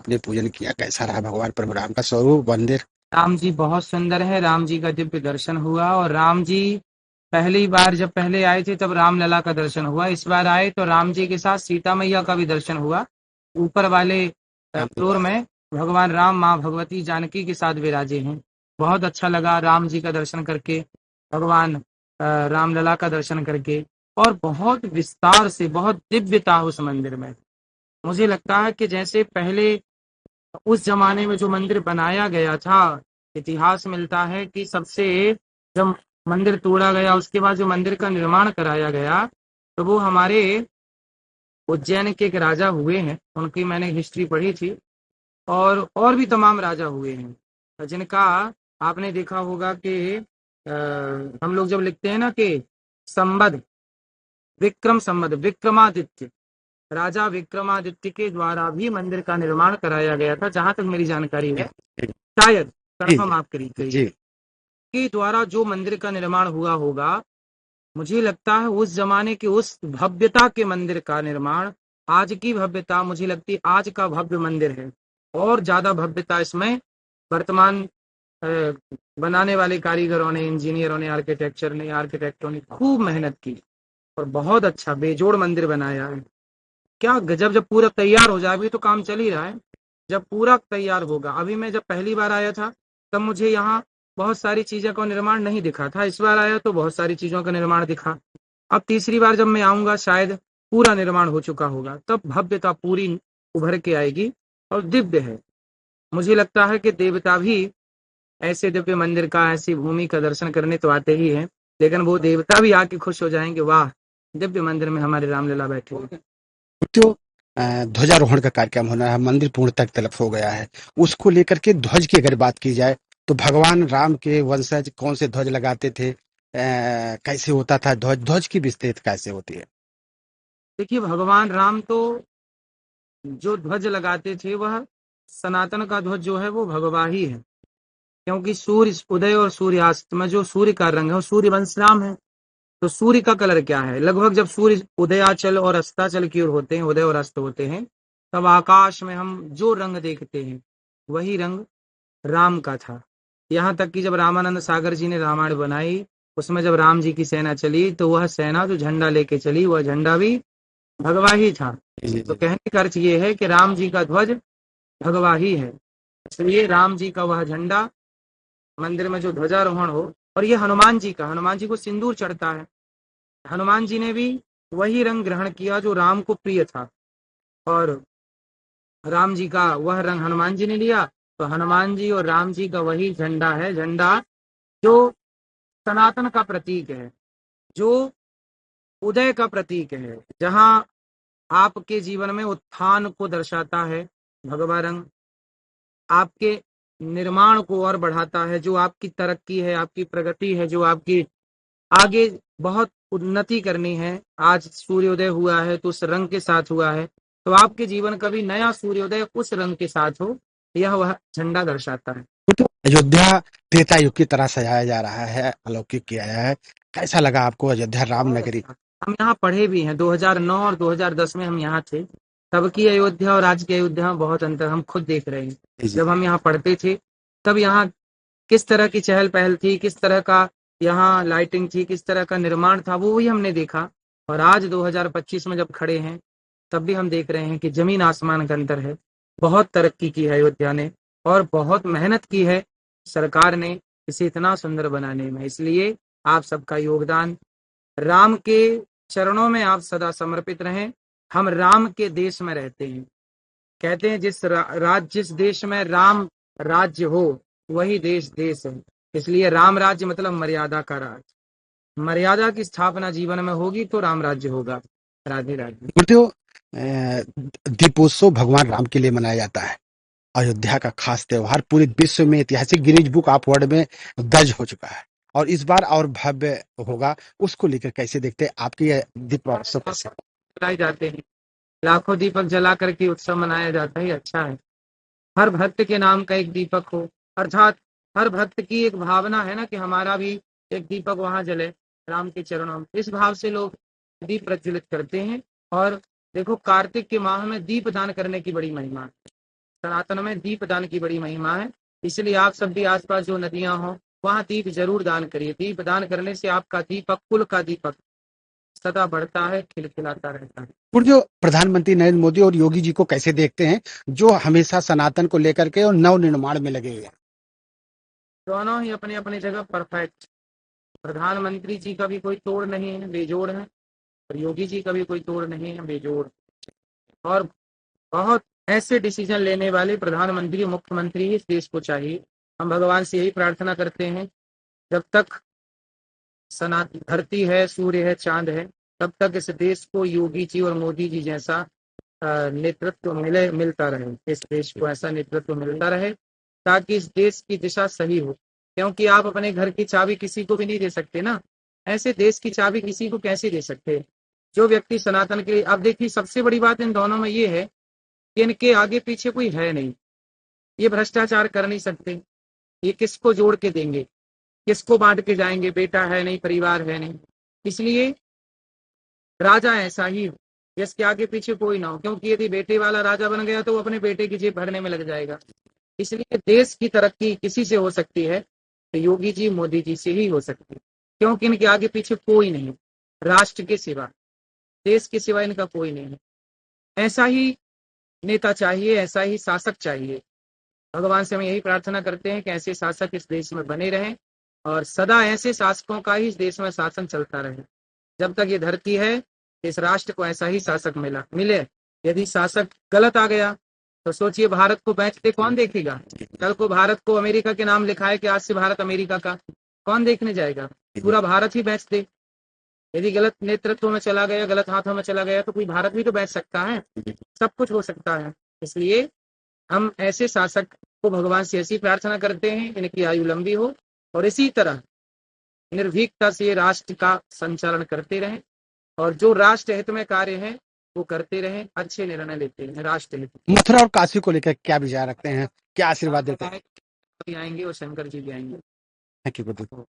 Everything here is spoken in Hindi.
आपने पूजन किया, कैसा रहा भगवान प्रभु राम का स्वरूप मंदिर? राम जी बहुत सुंदर है। राम जी का दिव्य दर्शन हुआ। और राम जी पहली बार जब पहले आए थे तब रामलला का दर्शन हुआ। इस बार आए तो राम जी के साथ सीता मैया का भी दर्शन हुआ। ऊपर वाले फ्लोर में भगवान राम माँ भगवती जानकी के साथ विराजे हैं। बहुत अच्छा लगा राम जी का दर्शन करके, भगवान रामलला का दर्शन करके। और बहुत विस्तार से, बहुत दिव्यता उस मंदिर में। मुझे लगता है कि जैसे पहले उस जमाने में जो मंदिर बनाया गया था, इतिहास मिलता है कि सबसे जब मंदिर तोड़ा गया उसके बाद जो मंदिर का निर्माण कराया गया, तो वो हमारे उज्जैन के एक राजा हुए हैं, उनकी मैंने हिस्ट्री पढ़ी थी। और भी तमाम राजा हुए हैं जिनका आपने देखा होगा कि हम लोग जब लिखते हैं ना कि संबद, विक्रम संबद, विक्रमादित्य, राजा विक्रमादित्य के द्वारा भी मंदिर का निर्माण कराया गया था, जहां तक मेरी जानकारी है। शायद जी कंफर्म आप करिए जी। के द्वारा जो मंदिर का निर्माण हुआ होगा। मुझे लगता है उस जमाने की उस भव्यता के मंदिर का निर्माण, आज की भव्यता मुझे लगती है आज का भव्य मंदिर है। और ज्यादा भव्यता इसमें वर्तमान अ, बनाने वाले कारीगरों ने, इंजीनियरों ने, आर्किटेक्टों ने खूब मेहनत की और बहुत अच्छा बेजोड़ मंदिर बनाया है। क्या गजब! जब पूरा तैयार हो जाए, अभी तो काम चल ही रहा है, जब पूरा तैयार होगा। अभी मैं जब पहली बार आया था तब मुझे यहाँ बहुत सारी चीजों का निर्माण नहीं दिखा था। इस बार आया तो बहुत सारी चीजों का निर्माण दिखा। अब तीसरी बार जब मैं आऊंगा शायद पूरा निर्माण हो चुका होगा, तब भव्यता पूरी उभर के आएगी और दिव्य है। मुझे लगता है कि देवता भी ऐसे दिव्य मंदिर का, ऐसी भूमि का दर्शन करने तो आते ही हैं, लेकिन वो देवता भी आके खुश हो जाएंगे, वाह दिव्य मंदिर में हमारे रामलला बैठे हैं। तो ध्वजारोहण का कार्यक्रम होना है, मंदिर पूर्णतः तलफ हो गया है। उसको लेकर के ध्वज की अगर बात की जाए तो भगवान राम के वंशज कौन से ध्वज लगाते थे, कैसे होता था ध्वज, ध्वज की विस्तृत कैसे होती है? देखिए, भगवान राम तो जो ध्वज लगाते थे वह सनातन का ध्वज जो है वो भगवा ही है। क्योंकि सूर्य उदय और सूर्यास्त में जो सूर्य का रंग है वो सूर्य वंश राम है। तो सूर्य का कलर क्या है? लगभग जब सूर्य उदयाचल और अस्ताचल की ओर होते हैं, उदय और अस्त होते हैं, तब आकाश में हम जो रंग देखते हैं वही रंग राम का था। यहाँ तक कि जब रामानंद सागर जी ने रामायण बनाई, उसमें जब राम जी की सेना चली तो वह सेना जो झंडा लेके चली वह झंडा भी भगवा ही था। जी तो जी। कहने का अर्थ ये है कि राम जी का ध्वज भगवा ही है। इसलिए राम जी का वह झंडा, मंदिर में जो ध्वजारोहण हो। और ये हनुमान जी का, हनुमान जी को सिंदूर चढ़ता है, हनुमान जी ने भी वही रंग ग्रहण किया जो राम को प्रिय था। और राम जी का वह रंग हनुमान जी ने लिया। तो हनुमान जी और राम जी का वही झंडा है, झंडा जो सनातन का प्रतीक है, जो उदय का प्रतीक है, जहां आपके जीवन में उत्थान को दर्शाता है। भगवा रंग आपके निर्माण को और बढ़ाता है, जो आपकी तरक्की है, आपकी प्रगति है, जो आपकी आगे बहुत उन्नति करनी है। आज सूर्योदय हुआ है तो उस रंग के साथ हुआ है, तो आपके जीवन का भी नया सूर्योदय उस रंग के साथ हो, यह वह झंडा दर्शाता है। अयोध्या त्रेता युग की तरह सजाया जा रहा है, अलौकिक किया गया है। कैसा लगा आपको अयोध्या राम बहुत नगरी? अच्छा। हम यहाँ पढ़े भी हैं, 2009 और 2010 में हम यहाँ थे। तब की अयोध्या और आज की अयोध्या में बहुत अंतर हम खुद देख रहे हैं। जी जी। जब हम यहाँ पढ़ते थे तब यहाँ किस तरह की चहल पहल थी, किस तरह का यहाँ लाइटिंग थी, किस तरह का निर्माण था, वो भी हमने देखा। और आज 2025 में जब खड़े हैं तब भी हम देख रहे हैं कि जमीन आसमान का अंतर है। बहुत तरक्की की है अयोध्या ने और बहुत मेहनत की है सरकार ने इसे इतना सुंदर बनाने में। इसलिए आप सबका योगदान, राम के चरणों में आप सदा समर्पित रहें। हम राम के देश में रहते हैं। कहते हैं जिस देश में राम राज्य हो वही देश देश है। इसलिए राम राज्य मतलब मर्यादा का राज। मर्यादा की स्थापना जीवन में होगी तो राम राज्य होगा। राधे राधे। गुरुदेव, दीपोत्सव भगवान राम के लिए मनाया जाता है। अयोध्या का खास त्योहार पूरे विश्व में ऐतिहासिक गिनीज बुक ऑफ वर्ल्ड में दर्ज हो चुका है और इस बार और भव्य होगा। उसको लेकर कैसे देखते हैं आपकी ये दीपोत्सव कैसे? जलाए जाते हैं, लाखों दीपक जला करके उत्सव मनाया जाता है, अच्छा है। हर भक्त के नाम का एक दीपक हो, अर्थात हर भक्त की एक भावना है ना कि हमारा भी एक दीपक वहां जले राम के चरणों में। इस भाव से लोग दीप प्रज्वलित करते हैं। और देखो, कार्तिक के माह में दीप दान करने की बड़ी महिमा है। सनातन में दीप दान की बड़ी महिमा है। इसलिए आप सब भी आसपास जो नदियां हो वहां दीप जरूर दान करिए। दीप दान करने से आपका दीपक, कुल का दीपक सदा बढ़ता है, खिलखिलाता रहता है। और जो प्रधानमंत्री नरेंद्र मोदी और योगी जी को कैसे देखते हैं, जो हमेशा सनातन को लेकर के और नव निर्माण में लगे हैं? दोनों ही अपनी अपनी जगह परफेक्ट। प्रधानमंत्री जी का भी कोई तोड़ नहीं है, बेजोड़ है। और योगी जी का भी कोई तोड़ नहीं है, बेजोड़। और बहुत ऐसे डिसीजन लेने वाले प्रधानमंत्री, मुख्यमंत्री इस देश को चाहिए। हम भगवान से यही प्रार्थना करते हैं, जब तक सनातन धरती है, सूर्य है, चांद है, तब तक इस देश को योगी जी और मोदी जी जैसा नेतृत्व मिलता रहे। इस देश को ऐसा नेतृत्व मिलता रहे ताकि इस देश की दिशा सही हो। क्योंकि आप अपने घर की चाबी किसी को भी नहीं दे सकते ना, ऐसे देश की चाबी किसी को कैसे दे सकते? जो व्यक्ति सनातन के लिए, अब देखिए सबसे बड़ी बात इन दोनों में ये है कि इनके आगे पीछे कोई है नहीं। ये भ्रष्टाचार कर नहीं सकते। ये किसको जोड़ के देंगे, किसको बांट के जाएंगे? बेटा है नहीं, परिवार है नहीं। इसलिए राजा ऐसा ही हो जिसके आगे पीछे कोई ना हो, क्योंकि यदि बेटे वाला राजा बन गया तो वो अपने बेटे की जेब भरने में लग जाएगा। इसलिए देश की तरक्की किसी से हो सकती है तो योगी जी, मोदी जी से ही हो सकती है, क्योंकि इनके आगे पीछे कोई नहीं। राष्ट्र के सिवा, देश के सिवा इनका कोई नहीं है। ऐसा ही नेता चाहिए, ऐसा ही शासक चाहिए। भगवान से हम यही प्रार्थना करते हैं कि ऐसे शासक इस देश में बने रहें और सदा ऐसे शासकों का ही इस देश में शासन चलता रहे। जब तक ये धरती है, इस राष्ट्र को ऐसा ही शासक मिले। यदि शासक गलत आ गया तो सोचिए, भारत को बेचते कौन देखेगा? कल को भारत को अमेरिका के नाम लिखा है कि आज से भारत अमेरिका का, कौन देखने जाएगा? पूरा भारत ही बेच दे। यदि गलत नेतृत्व में चला गया, गलत हाथों में चला गया, तो कोई भारत भी तो बेच सकता है। सब कुछ हो सकता है। इसलिए हम ऐसे शासक को भगवान से ऐसी प्रार्थना करते हैं, इनकी आयु लंबी हो और इसी तरह निर्भीकता से राष्ट्र का संचालन करते रहें और जो राष्ट्र हित में कार्य है वो करते रहें, अच्छे निर्णय लेते हैं राष्ट्र हित। मथुरा और काशी को लेकर क्या विचार रखते हैं, क्या आशीर्वाद देते हैं? आएंगे और शंकर जी भी आएंगे। Thank you.